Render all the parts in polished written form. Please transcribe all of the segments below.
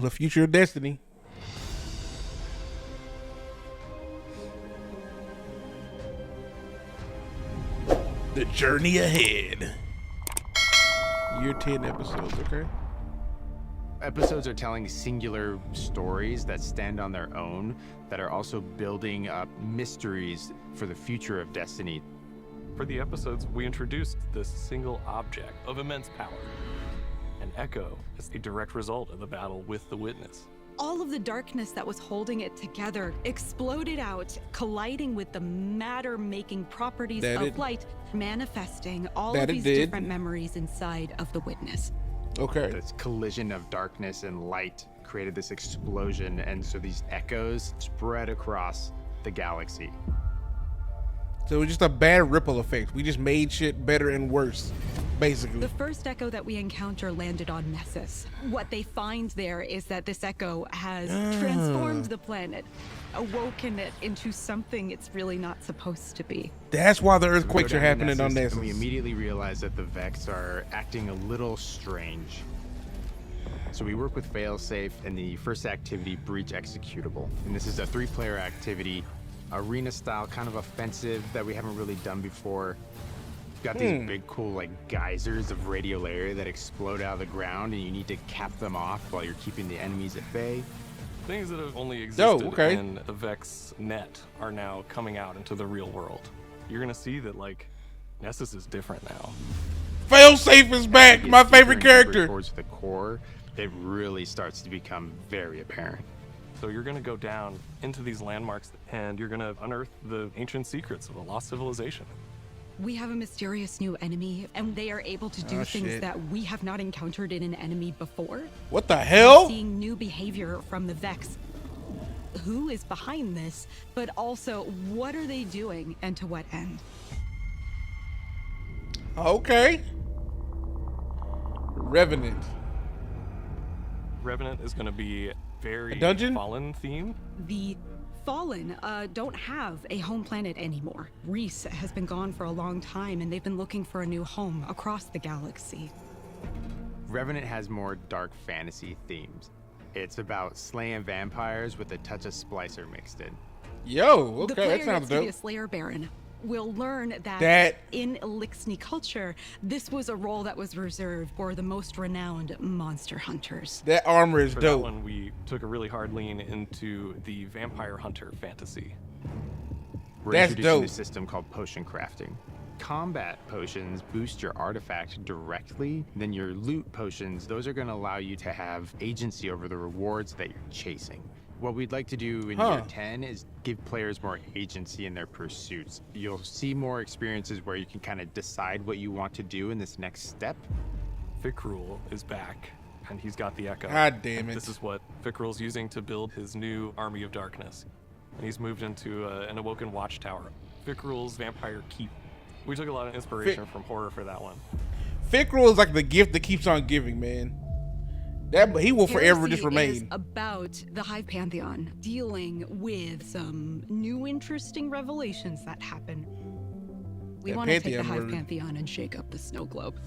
The future of Destiny. The journey ahead. Year 10 episodes, okay? Episodes are telling singular stories that stand on their own, that are also building up mysteries for the future of Destiny. For the episodes, we introduced this single object of immense power. An echo is a direct result of the battle with the Witness. All of the darkness that was holding it together exploded out, colliding with the matter-making properties of light, manifesting all of these different memories inside of the Witness. Okay. This collision of darkness and light created this explosion, and so these echoes spread across the galaxy. So it was just a bad ripple effect. We just made shit better and worse, basically. The first echo that we encounter landed on Nessus. What they find there is that this echo has transformed the planet, awoken it into something it's really not supposed to be. That's why the earthquakes are happening on Nessus. And we immediately realize that the Vex are acting a little strange. So we work with Failsafe and the first activity, Breach Executable. And this is a 3-player activity, arena style, kind of offensive that we haven't really done before. We've got these big cool like geysers of radiolaria that explode out of the ground, and you need to cap them off while you're keeping the enemies at bay. Things that have only existed in the Vex net are now coming out into the real world. You're gonna see that like Nessus is different now. Failsafe is back, my favorite character. Towards the core, it really starts to become very apparent. So you're gonna go down into these landmarks and you're gonna unearth the ancient secrets of a lost civilization. We have a mysterious new enemy, and they are able to do things that we have not encountered in an enemy before. What the hell? We're seeing new behavior from the Vex. Who is behind this, but also what are they doing and to what end? Okay. Revenant. Revenant is gonna be very Fallen theme. The Fallen don't have a home planet anymore. Reese has been gone for a long time, and they've been looking for a new home across the galaxy. Revenant has more dark fantasy themes. It's about slaying vampires with a touch of Splicer mixed in. Yo, the okay, that sounds dope. The Slayer Baron will learn that in Elixni culture, this was a role that was reserved for the most renowned monster hunters. That armor is for dope. That one, we took a really hard lean into the vampire hunter fantasy. We're introducing a system called potion crafting. Combat potions boost your artifact directly, then your loot potions, those are going to allow you to have agency over the rewards that you're chasing. What we'd like to do in year 10 is give players more agency in their pursuits. You'll see more experiences where you can kind of decide what you want to do in this next step. Fikrul is back, and he's got the Echo. God damn it. This is what Fikrul's using to build his new army of darkness. And he's moved into an awoken watchtower. Fikrul's vampire keep. We took a lot of inspiration from horror for that one. Fikrul is like the gift that keeps on giving, man. He will forever just remain. Is about the Hive Pantheon, dealing with some new interesting revelations that happen. We want to take the Hive Pantheon and shake up the snow globe.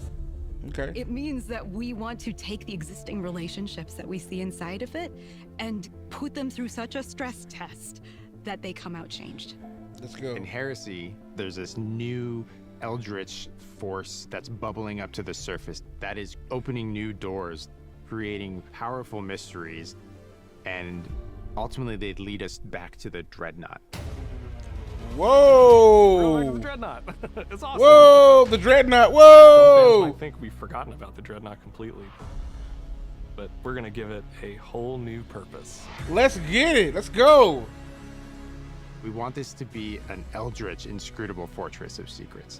Okay. It means that we want to take the existing relationships that we see inside of it and put them through such a stress test that they come out changed. Let's go. In Heresy, there's this new eldritch force that's bubbling up to the surface that is opening new doors, creating powerful mysteries, and ultimately they'd lead us back to the Dreadnought. Whoa! We're back to the Dreadnought. It's awesome. Whoa! The Dreadnought. Whoa! Some fans might think we've forgotten about the Dreadnought completely, but we're gonna give it a whole new purpose. Let's get it. Let's go. We want this to be an eldritch, inscrutable fortress of secrets.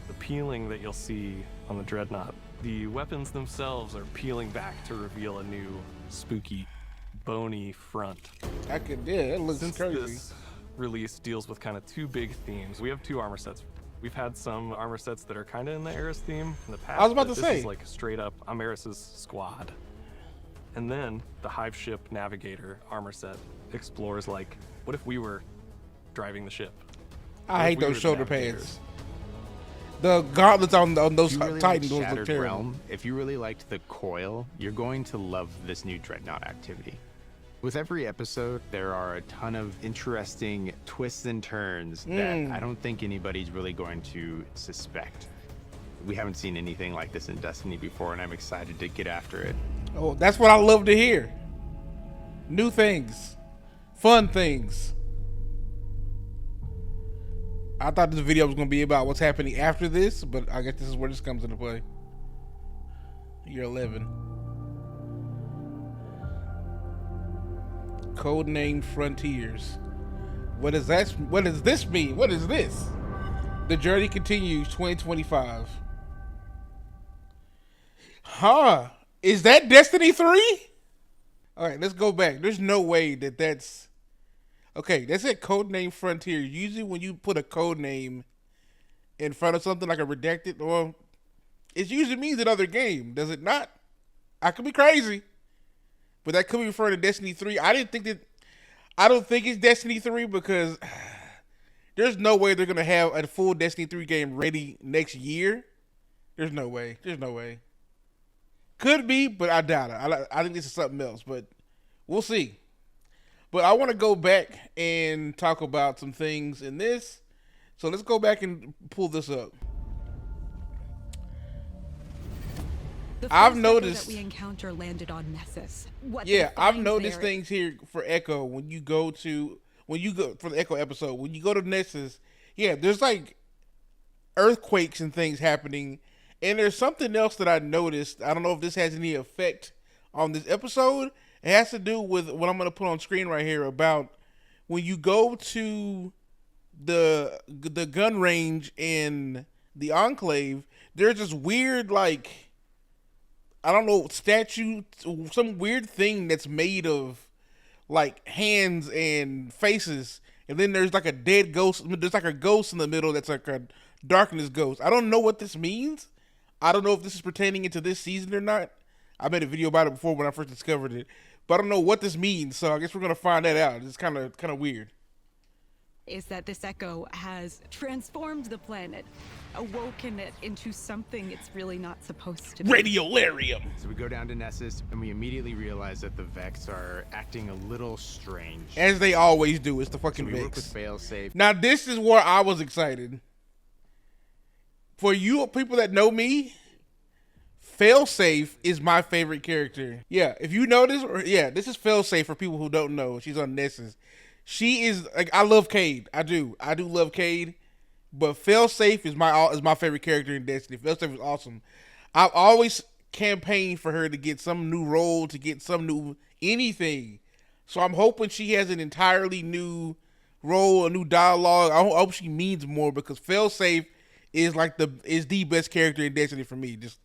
The peeling that you'll see on the Dreadnought, the weapons themselves are peeling back to reveal a new, spooky, bony front. That looks Since crazy. This release deals with kind of two big themes. We have two armor sets. We've had some armor sets that are kind of in the Eris theme in the past. I was about to say. This is like straight up, I'm Eris's squad. And then the Hive Ship Navigator armor set explores like, what if we were driving the ship? I hate those shoulder pads. The gauntlets on those really Titans like look Shattered terrible. Realm, if you really liked the coil, you're going to love this new Dreadnought activity. With every episode, there are a ton of interesting twists and turns that I don't think anybody's really going to suspect. We haven't seen anything like this in Destiny before, and I'm excited to get after it. Oh, that's what I love to hear. New things. Fun things. I thought this video was going to be about what's happening after this, but I guess this is where this comes into play. Year 11. Codename Frontiers. What does this mean? What is this? The journey continues 2025. Huh? Is that Destiny 3? All right, let's go back. There's no way that's... Okay, that's it. Codename Frontiers. Usually when you put a code name in front of something like a redacted, well, it usually means another game, does it not? I could be crazy, but that could be referring to Destiny 3. I don't think it's Destiny 3 because there's no way they're gonna have a full Destiny 3 game ready next year. There's no way. Could be, but I doubt it. I think this is something else, but we'll see. But I want to go back and talk about some things in this. So let's go back and pull this up. I've noticed that we encounter landed on Nessus. I've noticed things here for Echo when you go for the Echo episode. When you go to Nessus, there's like earthquakes and things happening. And there's something else that I noticed. I don't know if this has any effect on this episode. It has to do with what I'm going to put on screen right here about when you go to the gun range in the Enclave, there's this weird, like, I don't know, statue, some weird thing that's made of, like, hands and faces. And then there's, like, a dead ghost. There's, like, a ghost in the middle that's, like, a darkness ghost. I don't know what this means. I don't know if this is pertaining into this season or not. I made a video about it before when I first discovered it. But I don't know what this means, so I guess we're going to find that out. It's kind of weird. Is that this Echo has transformed the planet, awoken it into something it's really not supposed to be. Radiolarium! So we go down to Nessus, and we immediately realize that the Vex are acting a little strange. As they always do. It's the fucking so we Vex. work with Failsafe. Now, this is where I was excited. For you people that know me, Failsafe is my favorite character. Yeah, if you notice, this is Failsafe for people who don't know. She's on Nessus. She is like, I love Cade. I do love Cade, but Failsafe is my favorite character in Destiny. Failsafe is awesome. I've always campaigned for her to get some new role, to get some new anything. So I'm hoping she has an entirely new role, a new dialogue. I hope she means more because Failsafe is like the best character in Destiny for me. Just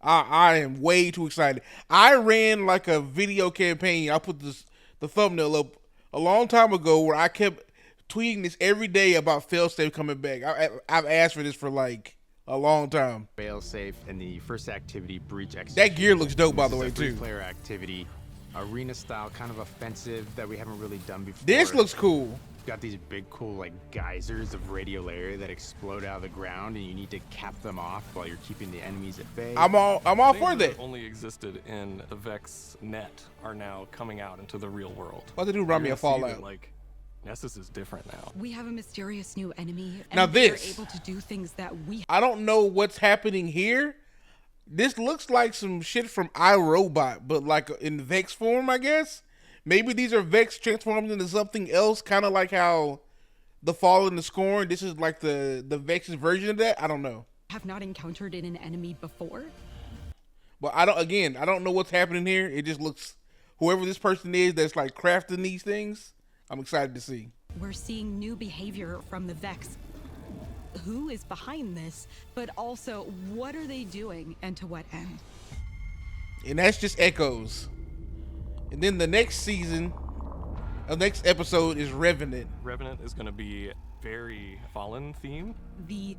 I am way too excited. I ran like a video campaign. I put the thumbnail up a long time ago where I kept tweeting this every day about Failsafe coming back. I've asked for this for like a long time. Failsafe and the first activity, Breach Execution. That gear looks dope, by the way, too. Player activity, arena style, kind of offensive that we haven't really done before. This looks cool. Got these big cool like geysers of radiolaria that explode out of the ground, and you need to cap them off while you're keeping the enemies at bay. I'm all for that. Only existed in the Vex net are now coming out into the real world. What to do? Run me a Fallout. Like Nessus is different now. We have a mysterious new enemy, and now they're able to do things that we. I don't know what's happening here. This looks like some shit from iRobot, but like in Vex form, I guess. Maybe these are Vex transformed into something else, kind of like how the Fall and the Scorn. This is like the Vex's version of that. I don't know. Have not encountered in an enemy before. But I don't know what's happening here. It just looks, whoever this person is that's like crafting these things, I'm excited to see. We're seeing new behavior from the Vex. Who is behind this? But also, what are they doing and to what end? And that's just echoes. And then the next next episode is Revenant. Revenant is going to be very Fallen themed. The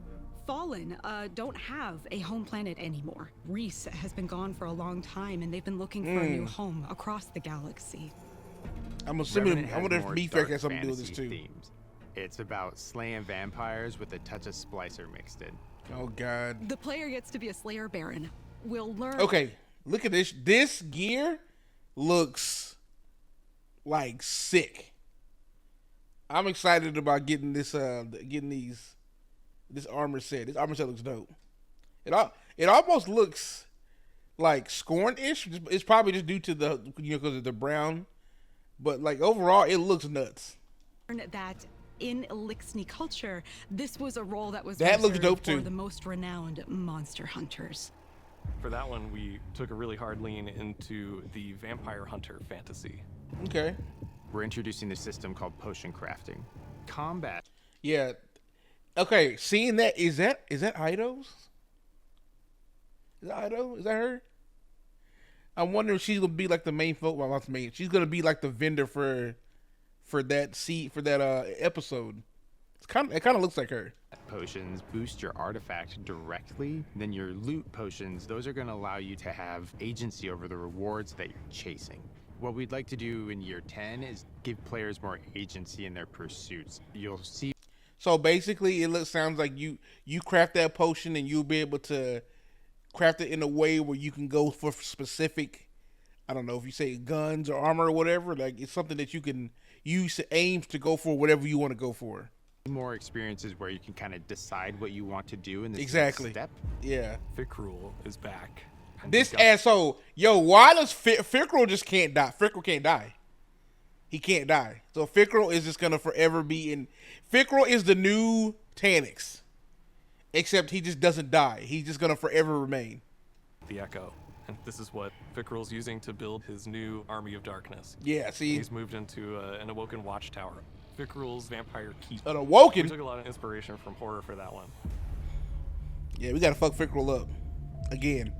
Fallen don't have a home planet anymore. Reese has been gone for a long time, and they've been looking for a new home across the galaxy. I'm assuming, I wonder if Meatfreak has something to do with this too. Themes. It's about slaying vampires with a touch of Splicer mixed in. Oh God. The player gets to be a Slayer Baron. We'll learn. Okay, look at this. This gear looks like sick. I'm excited about getting this. This armor set. This armor set looks dope. It almost looks like Scorn-ish. It's probably just due to the because of the brown, but like overall, it looks nuts. That in Elixni culture, this was a role that was looks dope too. For the most renowned monster hunters. For that one, we took a really hard lean into the vampire hunter fantasy. Okay. We're introducing a system called potion crafting. Combat. Yeah. Okay, seeing that, is that Ido's? Is that Ido? Is that her? I'm wondering if she's gonna be like the main folk. Well, not the main. She's gonna be like the vendor for that episode. It kind of looks like her. Potions boost your artifact directly. Then your loot potions, those are gonna allow you to have agency over the rewards that you're chasing. What we'd like to do in year 10 is give players more agency in their pursuits. You'll see. So basically, sounds like you craft that potion and you'll be able to craft it in a way where you can go for specific, I don't know if you say guns or armor or whatever. Like it's something that you can use to aim to go for whatever you want to go for. More experiences where you can kind of decide what you want to do in this exactly. next step. Yeah. Fikrul is back. This asshole, why does Fikrul just can't die? Fikrul can't die. He can't die. So Fikrul is just gonna forever be in. Fikrul is the new Taniks, except he just doesn't die. He's just gonna forever remain. The Echo. And this is what Fikrul's using to build his new army of darkness. Yeah, see? He's moved into an awoken watchtower. Fikrul's vampire keep. An awoken? We took a lot of inspiration from horror for that one. Yeah, we gotta fuck Fikrul up. Again.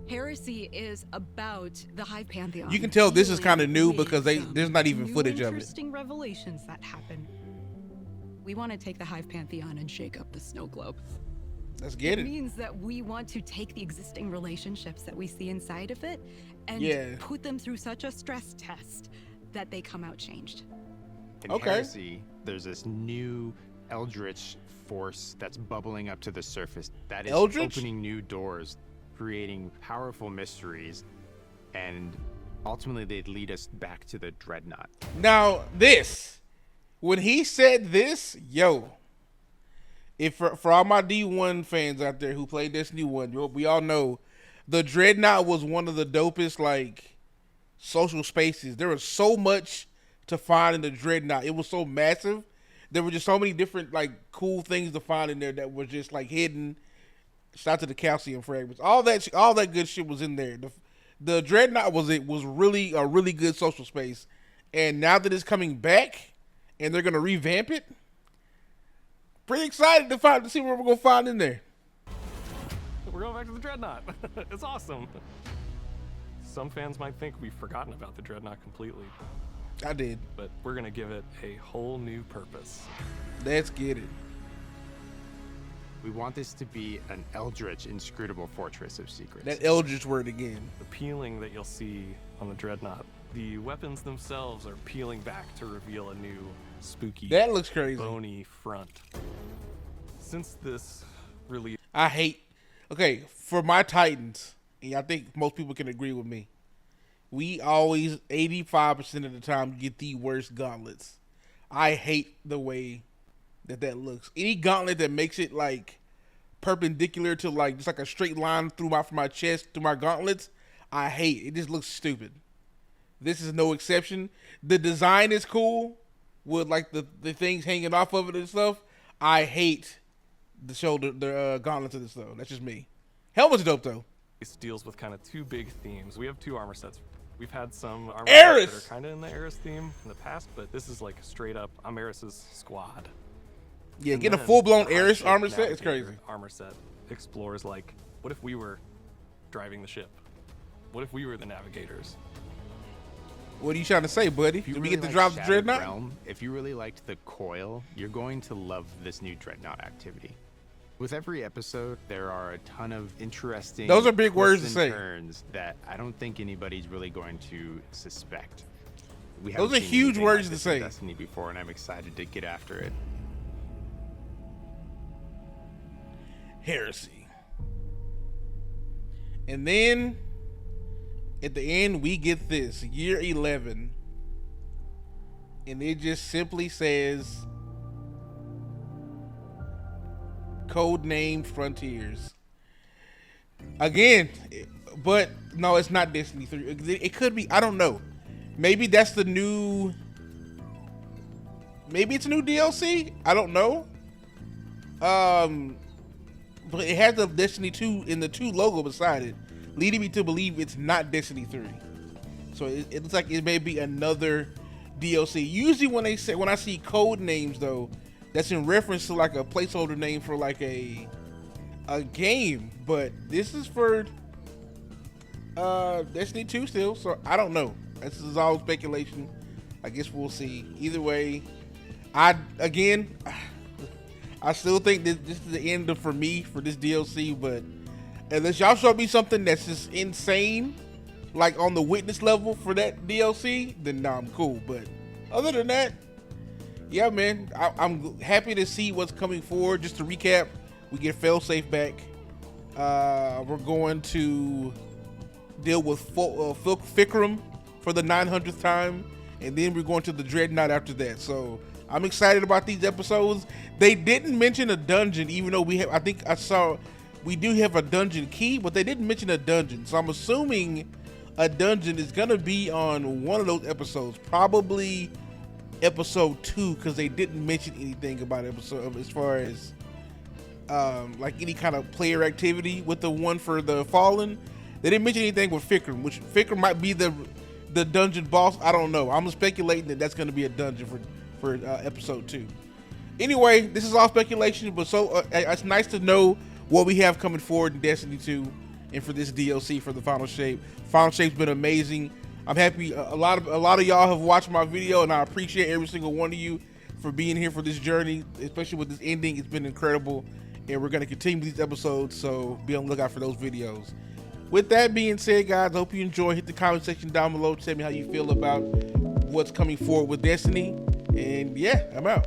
Heresy is about the Hive Pantheon. You can tell this is kind of new because there's not even footage of it. Interesting revelations that happen. We want to take the Hive Pantheon and shake up the snow globe. Let's get it. It means that we want to take the existing relationships that we see inside of it and put them through such a stress test that they come out changed. In Heresy, there's this new eldritch force that's bubbling up to the surface that is opening new doors, creating powerful mysteries, and ultimately they'd lead us back to the Dreadnought. Now when he said this, if for all my D1 fans out there who play Destiny 1, we all know the Dreadnought was one of the dopest like social spaces. There was so much to find in the Dreadnought. It was so massive. There were just so many different like cool things to find in there that were just like hidden. Shout out to the calcium fragments. All that good shit was in there. The Dreadnought was really a really good social space. And now that it's coming back and they're gonna revamp it, pretty excited to see what we're gonna find in there. We're going back to the Dreadnought. It's awesome. Some fans might think we've forgotten about the Dreadnought completely. I did. But we're gonna give it a whole new purpose. Let's get it. We want this to be an eldritch, inscrutable fortress of secrets. That eldritch word again. The peeling that you'll see on the Dreadnought. The weapons themselves are peeling back to reveal a new spooky, that looks crazy, bony front. Since this release, okay, for my Titans, and I think most people can agree with me, we always 85% of the time get the worst gauntlets. I hate the way that looks. Any gauntlet that makes it like perpendicular to like just like a straight line through my chest through my gauntlets, I hate. It just looks stupid. This is no exception. The design is cool with like the things hanging off of it and stuff. I hate the gauntlets of this though. That's just me. Helmet's dope though. This deals with kind of two big themes. We have two armor sets. We've had some armor Eris! sets that are kind of in the Eris theme in the past, but this is like straight up I'm Eris's squad. Yeah, getting a full-blown Eris armor set is crazy. Armor set explores like, what if we were driving the ship? What if we were the navigators? What are you trying to say, buddy? Did we get to drop the Dreadnought? Realm, if you really liked the coil, you're going to love this new Dreadnought activity. With every episode, there are a ton of interesting those are big words to say. Turns that I don't think anybody's really going to suspect. Those are huge words to say. Destiny before, and I'm excited to get after it. Heresy. And then at the end we get this, year 11. And it just simply says Codename Frontiers. Again, but no, it's not Destiny 3. It could be, I don't know. Maybe that's the new, maybe it's a new DLC. I don't know. But it has the Destiny 2 in the 2 logo beside it, leading me to believe it's not Destiny 3. So it looks like it may be another DLC. Usually when I see code names though, that's in reference to like a placeholder name for like a game, but this is for Destiny 2 still, so I don't know. This is all speculation. I guess we'll see. Either way, I still think this is the end for me for this DLC, but unless y'all show me something that's just insane, like on the Witness level for that DLC, then nah, I'm cool. But other than that, yeah, man, I'm happy to see what's coming forward. Just to recap, we get Failsafe back. We're going to deal with Fikram for the 900th time, and then we're going to the Dreadnought after that. So I'm excited about these episodes. They didn't mention a dungeon, even though we have, I think I saw, we do have a dungeon key, but they didn't mention a dungeon. So I'm assuming a dungeon is gonna be on one of those episodes, probably episode 2, because they didn't mention anything about episode as far as like any kind of player activity with the one for the Fallen. They didn't mention anything with Fikram, which Fikram might be the dungeon boss. I don't know. I'm speculating that that's going to be a dungeon for episode 2. Anyway, this is all speculation, but so it's nice to know what we have coming forward in Destiny 2 and for this DLC for the Final Shape. Final Shape's been amazing. I'm happy. A lot of y'all have watched my video, and I appreciate every single one of you for being here for this journey, especially with this ending. It's been incredible, and we're going to continue these episodes, so be on the lookout for those videos. With that being said, guys, I hope you enjoy. Hit the comment section down below. Tell me how you feel about what's coming forward with Destiny. And yeah, I'm out.